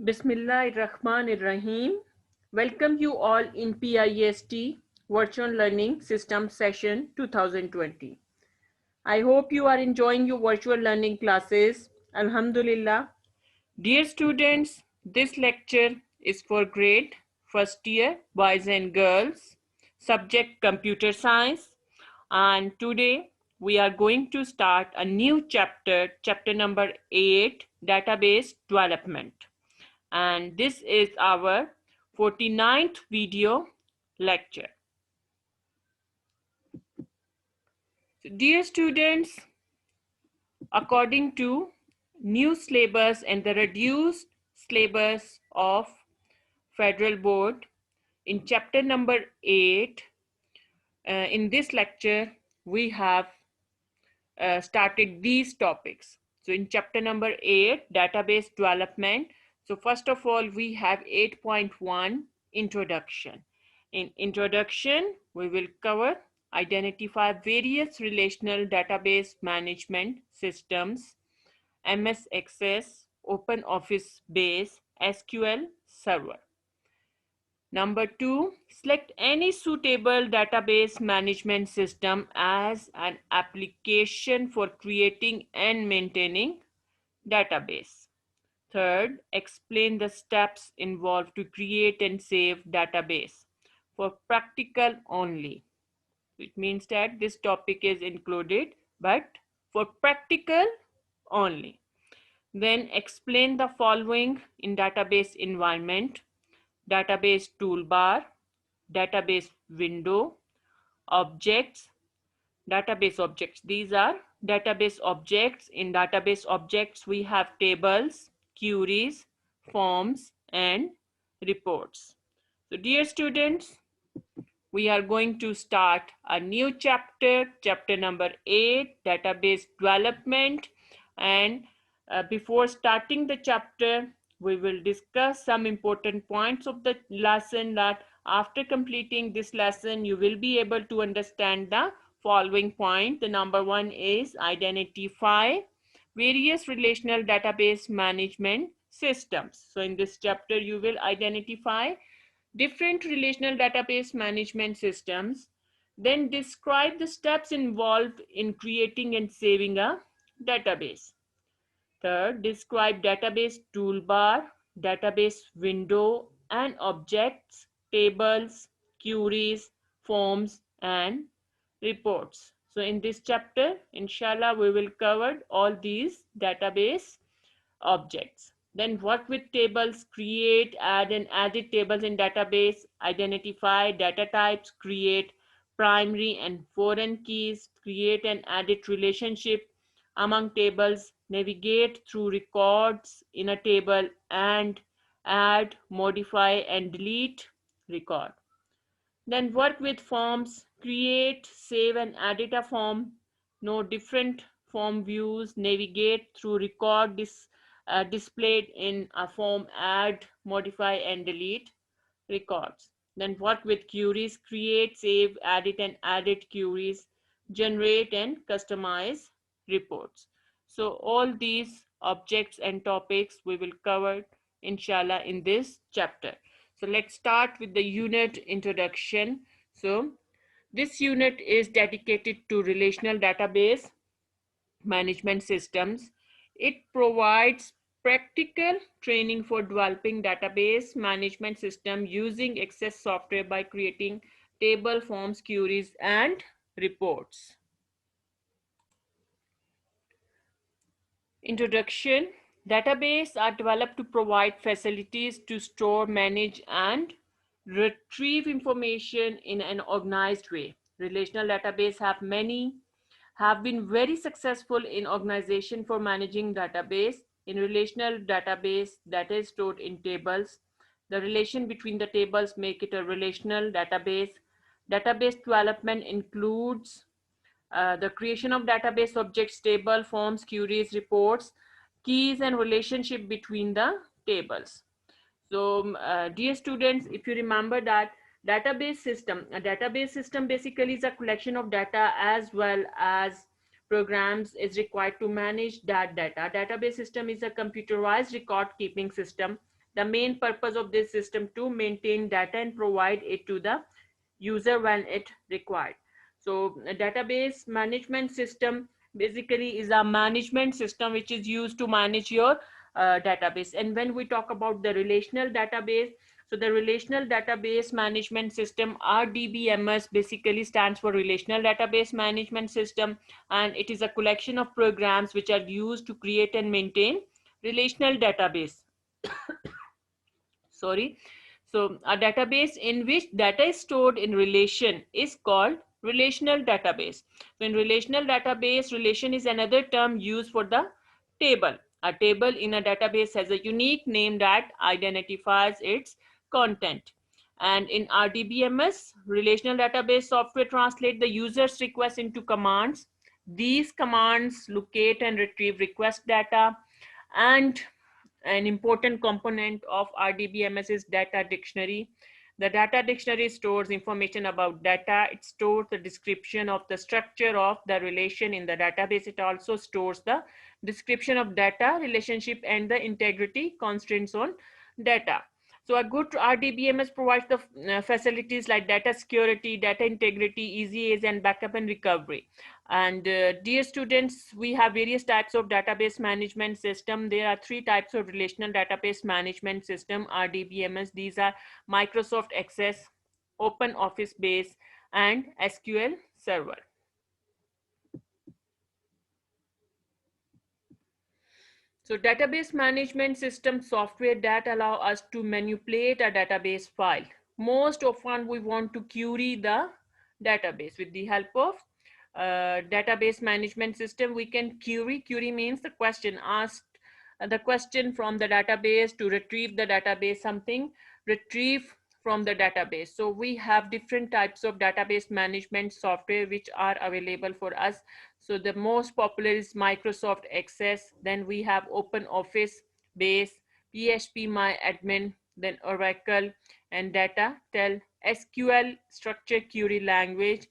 Bismillahirrahmanirrahim. Welcome you all in PIST Virtual Learning System Session 2020. I hope you are enjoying your virtual learning classes. Alhamdulillah. Dear students, this lecture is for grade first year boys and girls, subject computer science, and today we are going to start a new chapter, chapter number 8, database development. And this is our 49th video lecture. So dear students, according to new syllabus and the reduced syllabus of Federal Board, in chapter number 8, in this lecture, we have started these topics. So in chapter number 8, database development. So first of all, we have 8.1 introduction. In introduction, we will cover identify various relational database management systems, MS Access, Open Office Base, SQL Server. Number 2, select any suitable database management system as an application for creating and maintaining database. Third, explain the steps involved to create and save database for practical only. It means that this topic is included, but for practical only. Then explain the following in database environment: database toolbar, database window, objects, database objects. These are database objects. In database objects, we have tables, queries, forms, and reports. So dear students, we are going to start a new chapter, chapter number 8, database development. And before starting the chapter, we will discuss some important points of the lesson, that after completing this lesson, you will be able to understand the following point. The number 1 is identify various relational database management systems. So in this chapter, you will identify different relational database management systems, then describe the steps involved in creating and saving a database. Third, describe database toolbar, database window and objects, tables, queries, forms and reports. So in this chapter, inshallah, we will cover all these database objects. Then work with tables, create, add and edit tables in database, identify data types, create primary and foreign keys, create and edit relationship among tables, navigate through records in a table, and add, modify and delete record. Then work with forms, create, save and edit a form, know different form views, navigate through record displayed in a form, add, modify and delete records. Then work with queries, create, save, edit and edit queries, generate and customize reports. So all these objects and topics we will cover inshallah in this chapter. So let's start with the unit introduction. So this unit is dedicated to relational database management systems. It provides practical training for developing database management system using Access software by creating table, forms, queries, and reports. Introduction. Databases are developed to provide facilities to store, manage, and retrieve information in an organized way. Relational databases have been very successful in organization for managing database. In relational database that is stored in tables, the relation between the tables make it a relational database. Database development includes the creation of database objects, table, forms, queries, reports, keys, and relationship between the tables. So, dear students, if you remember that a database system basically is a collection of data as well as programs is required to manage that data. A database system is a computerized record keeping system The main purpose of this system to maintain data and provide it to the user when it required. So a database management system basically is a management system which is used to manage your database. And when we talk about the relational database, so the relational database management system, RDBMS, basically stands for relational database management system, and it is a collection of programs which are used to create and maintain relational database. Sorry. So a database in which data is stored in relation is called relational database. So in relational database, relation is another term used for the table. A table in a database has a unique name that identifies its content. And in RDBMS, relational database software translate the user's request into commands. These commands locate and retrieve request data, and an important component of RDBMS is data dictionary. The data dictionary stores information about data. It stores the description of the structure of the relation in the database. It also stores the description of data, relationship, and the integrity constraints on data. So a good RDBMS provides the facilities like data security, data integrity, easy as, and backup and recovery. And dear students, we have various types of database management system. There are three types of relational database management system, RDBMS. These are Microsoft Access, Open Office Base, and SQL Server. So database management system software that allow us to manipulate a database file. Most often we want to query the database with the help of database management system. We can query. Query means the question asked, the question from the database to retrieve the database, something retrieve from the database. So we have different types of database management software which are available for us. So the most popular is Microsoft Access. Then we have Open Office Base, PHP MyAdmin, then Oracle, and DataTel. SQL, structured query language.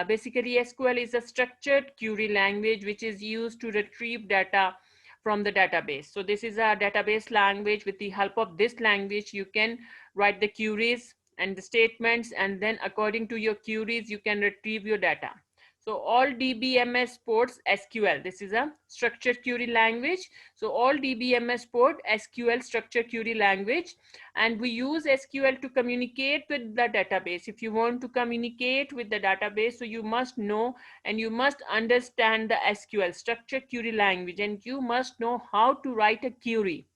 Basically, SQL is a structured query language which is used to retrieve data from the database. So this is a database language. With the help of this language, you can write the queries and the statements, and then according to your queries, you can retrieve your data. So all DBMS supports SQL. This is a structured query language. So all DBMS support SQL, structured query language, and we use SQL to communicate with the database. If you want to communicate with the database, so you must know and you must understand the SQL, structured query language, and you must know how to write a query.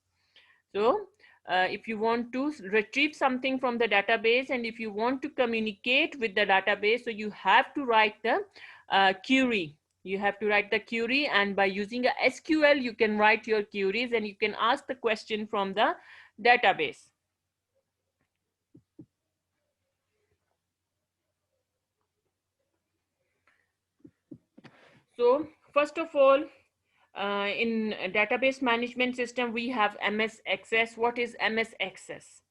So if you want to retrieve something from the database and if you want to communicate with the database, so you have to write the query. You have to write the query, and by using a SQL, you can write your queries and you can ask the question from the database. So first of all, in database management system, we have MS Access. What is MS Access?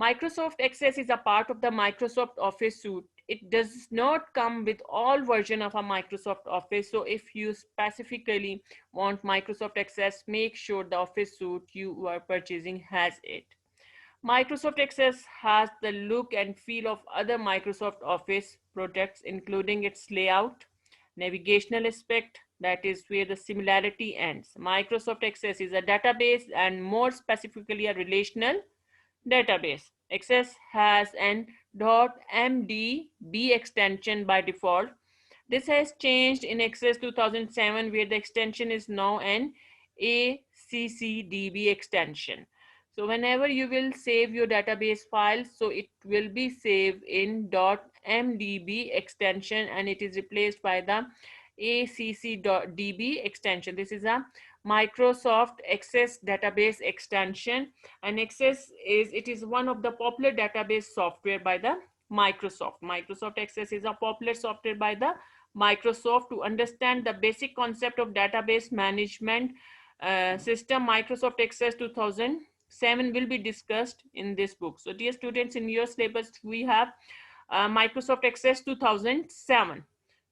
Microsoft Access is a part of the Microsoft Office suite. It does not come with all version of a Microsoft Office. So if you specifically want Microsoft Access, make sure the Office suite you are purchasing has it. Microsoft Access has the look and feel of other Microsoft Office products, including its layout, navigational aspect, that is where the similarity ends. Microsoft Access is a database and more specifically a relational database. Access has an .mdb extension by default. This has changed in Access 2007 where the extension is now an ACCDB extension. So whenever you will save your database file, so it will be saved in .mdb extension and it is replaced by the ACCDB extension. This is a Microsoft Access database extension, and Access is one of the popular database software by the Microsoft. Microsoft Access is a popular software by the Microsoft. To understand the basic concept of database management system, Microsoft Access 2007 will be discussed in this book. So dear students, in your syllabus we have Microsoft Access 2007.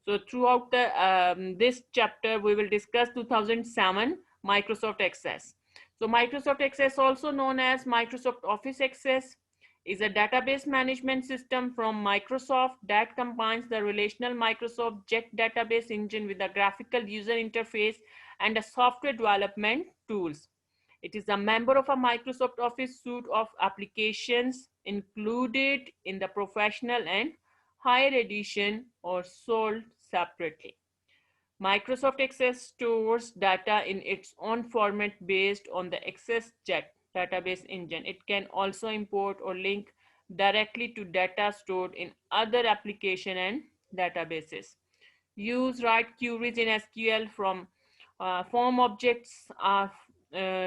So throughout the this chapter we will discuss 2007 Microsoft Access. So Microsoft Access, also known as Microsoft Office Access, is a database management system from Microsoft that combines the relational Microsoft JET database engine with a graphical user interface and a software development tools. It is a member of a Microsoft Office suite of applications included in the professional and higher edition or sold separately. Microsoft Access stores data in its own format based on the AccessJet database engine. It can also import or link directly to data stored in other application and databases. Use write queries in SQL from form objects are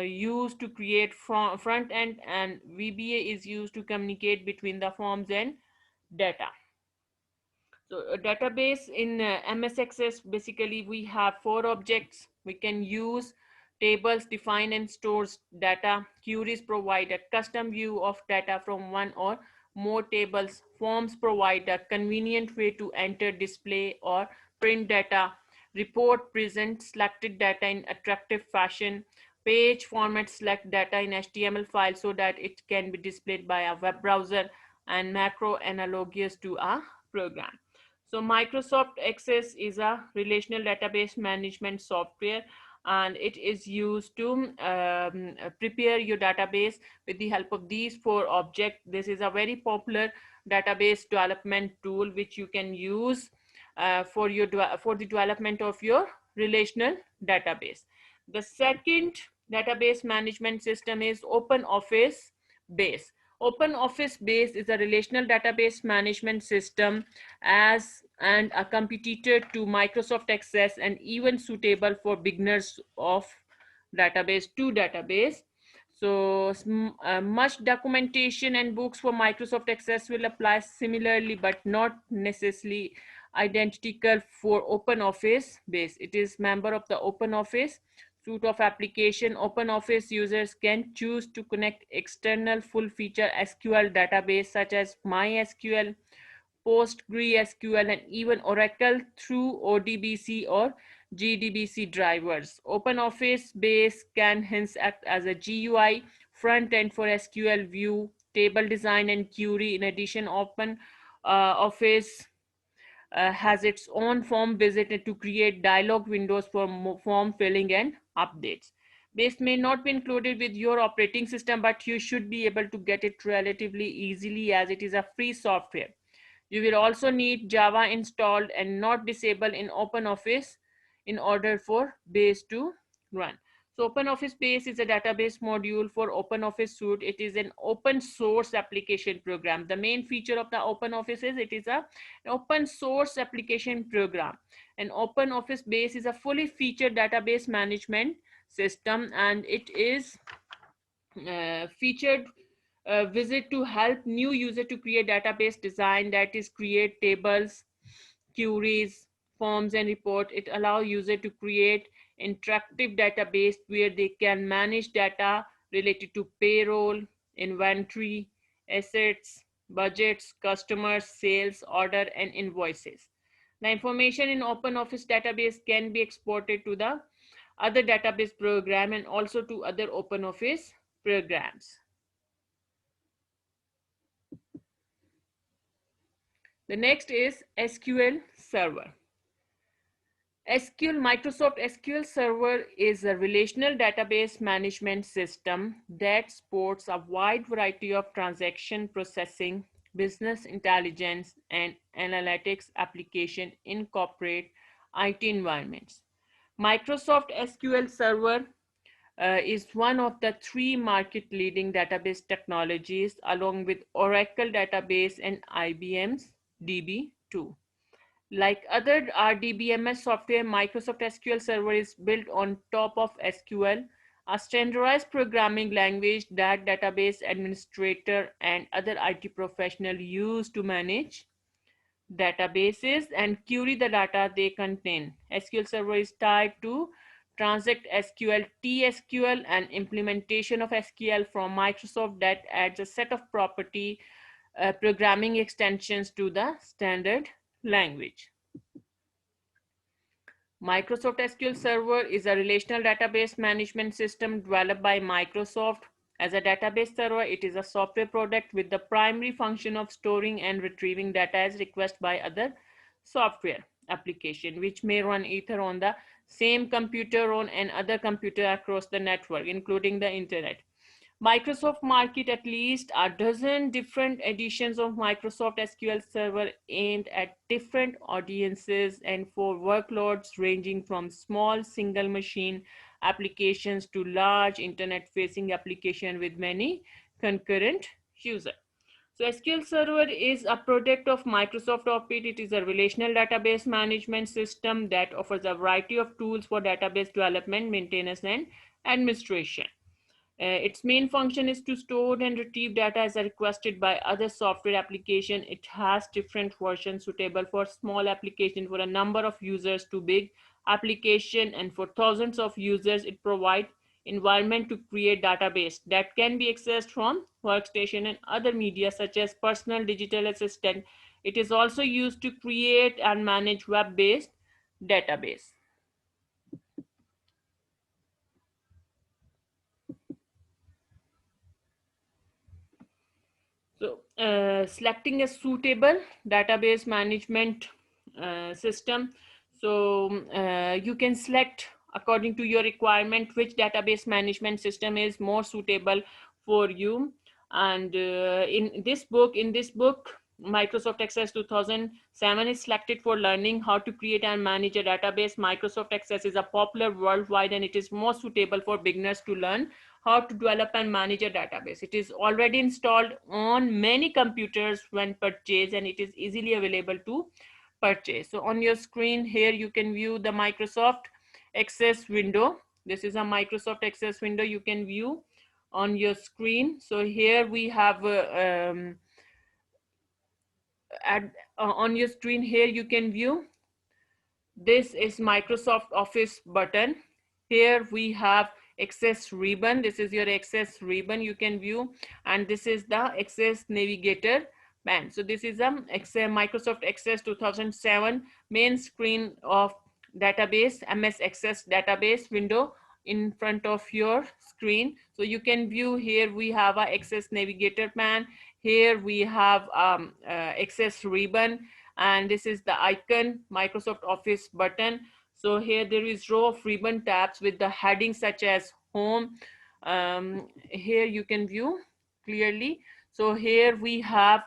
used to create front end, and VBA is used to communicate between the forms and data. So a database in MS Access, basically we have four objects. We can use tables, define and stores data. Queries provide a custom view of data from one or more tables. Forms provide a convenient way to enter, display or print data. Report present selected data in attractive fashion. Page format select data in HTML file so that it can be displayed by a web browser, and macro analogous to a program. So Microsoft Access is a relational database management software, and it is used to prepare your database with the help of these four objects. This is a very popular database development tool which you can use for the development of your relational database. The second database management system is OpenOffice Base. OpenOffice Base is a relational database management system as and a competitor to Microsoft Access, and even suitable for beginners of database. So much documentation and books for Microsoft Access will apply similarly, but not necessarily identical for OpenOffice Base. It is member of the OpenOffice suite of application. OpenOffice users can choose to connect external full feature SQL database such as MySQL, PostgreSQL, and even Oracle through ODBC or GDBC drivers. OpenOffice Base can hence act as a GUI front end for SQL view, table design, and query. In addition, Office has its own form visitor to create dialog windows for form filling and updates. Base may not be included with your operating system, but you should be able to get it relatively easily as it is a free software. You will also need Java installed and not disabled in OpenOffice in order for Base to run. So OpenOffice Base is a database module for OpenOffice Suite. It is an open source application program. The main feature of the OpenOffice is it is an open source application program. And OpenOffice Base is a fully featured database management system, and it is featured visit to help new user to create database design, that is create tables, queries, forms and report. It allow user to create interactive database where they can manage data related to payroll, inventory, assets, budgets, customers, sales, order and invoices. The information in OpenOffice database can be exported to the other database program and also to other OpenOffice programs. The next is SQL Server. Microsoft SQL Server is a relational database management system that supports a wide variety of transaction processing, business intelligence, and analytics application in corporate IT environments. Microsoft SQL Server is one of the three market-leading database technologies along with Oracle Database and IBM's DB2. Like other RDBMS software, Microsoft SQL Server is built on top of SQL, a standardized programming language that database administrator and other IT professionals use to manage databases and query the data they contain. SQL Server is tied to Transact SQL, TSQL, and implementation of SQL from Microsoft that adds a set of property programming extensions to the standard language. Microsoft SQL Server is a relational database management system developed by Microsoft. As a database server, it is a software product with the primary function of storing and retrieving data as requested by other software application, which may run either on the same computer or on another computer across the network, including the internet. Microsoft market at least a dozen different editions of Microsoft SQL Server aimed at different audiences and for workloads ranging from small single machine applications to large internet facing application with many concurrent users. So SQL Server is a product of Microsoft Office. It is a relational database management system that offers a variety of tools for database development, maintenance, and administration. Its main function is to store and retrieve data as requested by other software application. It has different versions suitable for small application for a number of users to big application, and for thousands of users it provides environment to create database that can be accessed from workstation and other media such as personal digital assistant. It is also used to create and manage web-based database. So, selecting a suitable database management system. So, you can select according to your requirement which database management system is more suitable for you. And in this book, Microsoft Access 2007 is selected for learning how to create and manage a database. Microsoft Access is a popular worldwide and it is more suitable for beginners to learn how to develop and manage a database. It is already installed on many computers when purchased and it is easily available to purchase. So on your screen here you can view the Microsoft Access window. This is a Microsoft Access window you can view on your screen. So here we have on your screen here you can view this is Microsoft Office button. Here we have Access ribbon. This is your Access ribbon you can view, and this is the Access Navigator pane. So this is a Microsoft Access 2007 main screen of database, MS Access database window in front of your screen. So you can view here we have a Access Navigator pane. Here we have Access ribbon, and this is the icon Microsoft Office button. So here there is row of ribbon tabs with the headings such as home. Here you can view clearly. So here we have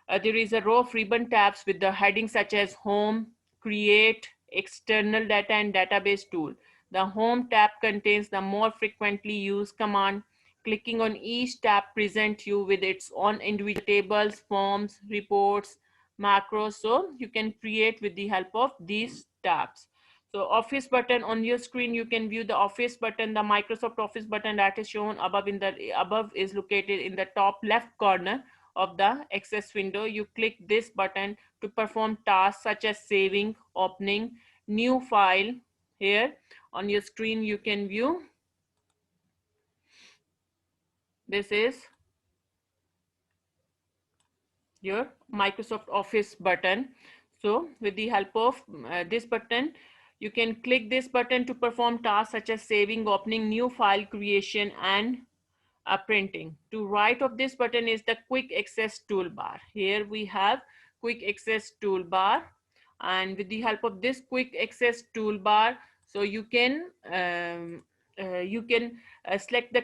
there is a row of ribbon tabs with the headings such as home, create, external data, and database tool. The home tab contains the more frequently used command. Clicking on each tab presents you with its own individual tables, forms, reports, macros. So you can create with the help of these tabs. So Office button on your screen, you can view the Office button. The Microsoft Office button that is shown above above is located in the top left corner of the Access window. You click this button to perform tasks such as saving, opening new file. Here on your screen you can view this is your Microsoft Office button. So with the help of this button, you can click this button to perform tasks such as saving, opening new file creation, and printing. To right of this button is the quick access toolbar. Here we have quick access toolbar, and with the help of this quick access toolbar, so you can select the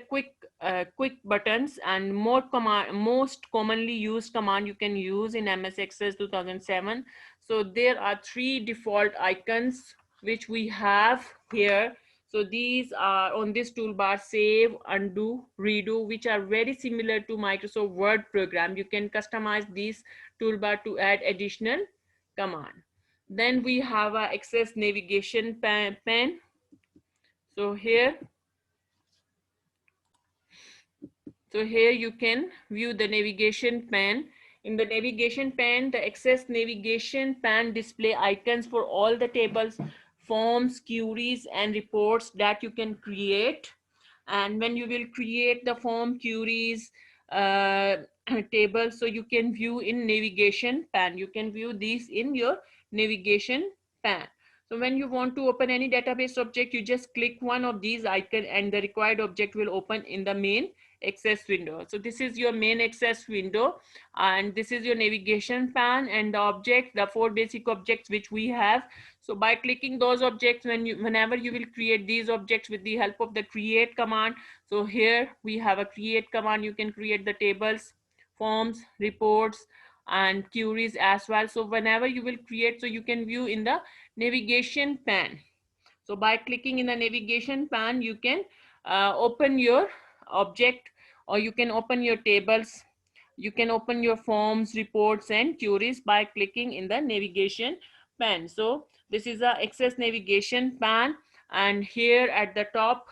quick buttons, and most commonly used command you can use in MS Access 2007. So there are three default icons which we have here. So these are on this toolbar: save, undo, redo, which are very similar to Microsoft Word program. You can customize this toolbar to add additional command. Then we have a Access navigation pane. So here you can view the navigation pane. In the navigation pane, the Access navigation pane display icons for all the tables, forms, queries, and reports that you can create. And when you will create the form, queries, table, so you can view in navigation pane. You can view these in your navigation pane. So when you want to open any database object, you just click one of these icon and the required object will open in the main access window. So this is your main access window, and this is your navigation pan and the object, the four basic objects which we have. So by clicking those objects, whenever you will create these objects with the help of the create command. So here we have a create command. You can create the tables, forms, reports, and queries as well. So whenever you will create, so you can view in the navigation pan. So by clicking in the navigation pan, you can open your object, or you can open your tables, you can open your forms, reports, and queries by clicking in the navigation pan. So this is the access navigation pan, and here at the top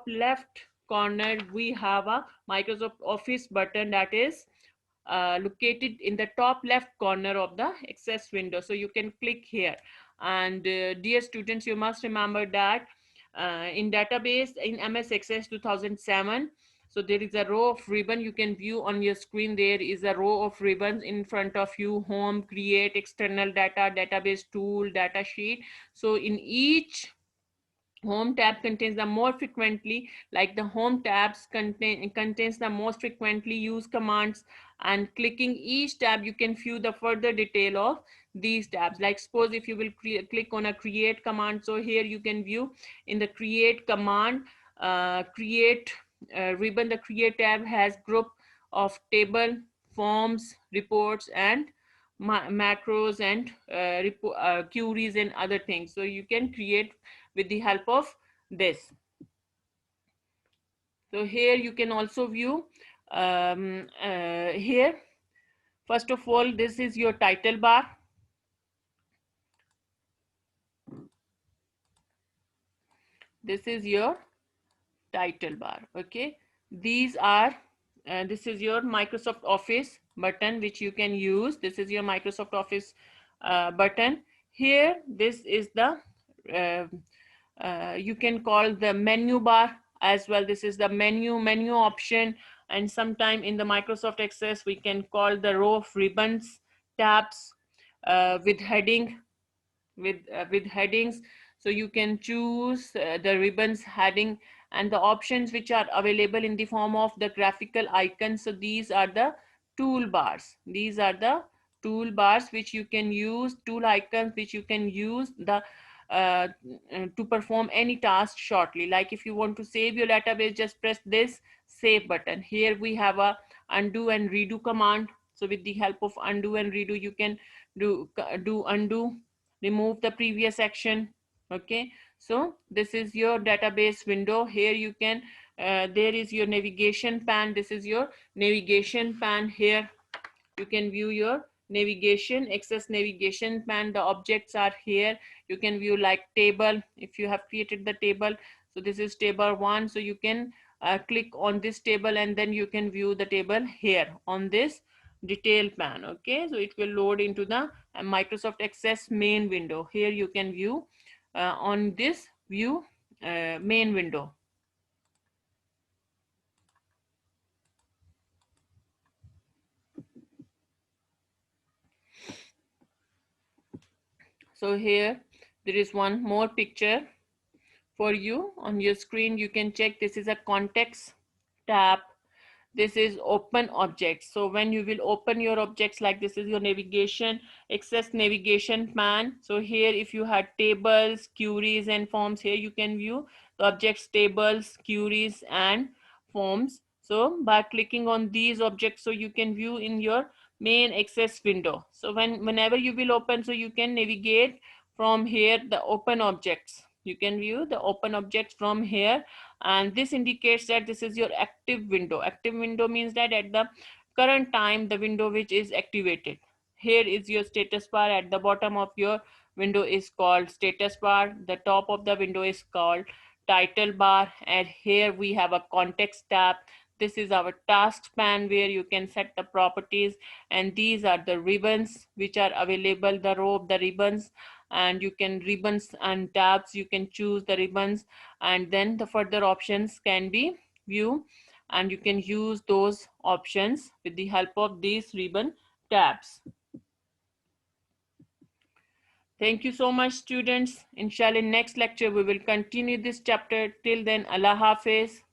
left corner we have a Microsoft Office button that is located in the top left corner of the access window. So you can click here. And dear students, you must remember that in database in MS Access 2007, so there is a row of ribbon you can view on your screen. There is a row of ribbons in front of you: home, create, external data, database tool, data sheet. So in each home tab contains the more frequently, like the home tabs contains the most frequently used commands, and clicking each tab you can view the further detail of these tabs. Like suppose if you will click on a create command, so here you can view in the create command, create ribbon. The create tab has group of table, forms, reports, and macros, and queries and other things. So you can create with the help of this. So here you can also view here. First of all, this is your title bar. This is your title bar. Okay, these are this is your Microsoft Office button which you can use. This is your Microsoft Office button. Here this is the uh, you can call the menu bar as well. This is the menu option, and sometime in the Microsoft Access we can call the row of ribbons, tabs with heading, with headings. So you can choose the ribbons heading and the options which are available in the form of the graphical icons. So these are the toolbars. These are the toolbars which you can use, tool icons which you can use the to perform any task shortly. Like if you want to save your database, just press this save button. Here we have a undo and redo command. So with the help of undo and redo, you can do undo, remove the previous action. Okay, so this is your database window. Here you can there is your navigation pan. This is your navigation pan. Here you can view your navigation, access navigation pan. The objects are here. You can view like table if you have created the table. So this is table 1. So you can click on this table and then you can view the table here on this detail pan. Okay, so it will load into the Microsoft Access main window. Here you can view on this view main window. So here there is one more picture for you on your screen. You can check. This is a context tab. This is open objects. So when you will open your objects, like this is your navigation, access navigation pan. So here if you had tables, queries, and forms, here you can view the objects, tables, queries, and forms. So by clicking on these objects, so you can view in your main access window. So whenever you will open, so you can navigate from here the open objects. You can view the open objects from here, and this indicates that this is your active window. Active window means that at the current time the window which is activated. Here is your status bar. At the bottom of your window is called status bar. The top of the window is called title bar, and here we have a context tab. This is our task pan where you can set the properties, and these are the ribbons which are available, the row of the ribbons, and you can ribbons and tabs, you can choose the ribbons, and then the further options can be viewed, and you can use those options with the help of these ribbon tabs. Thank you so much, students. Inshallah, in next lecture, we will continue this chapter. Till then, Allah Hafiz.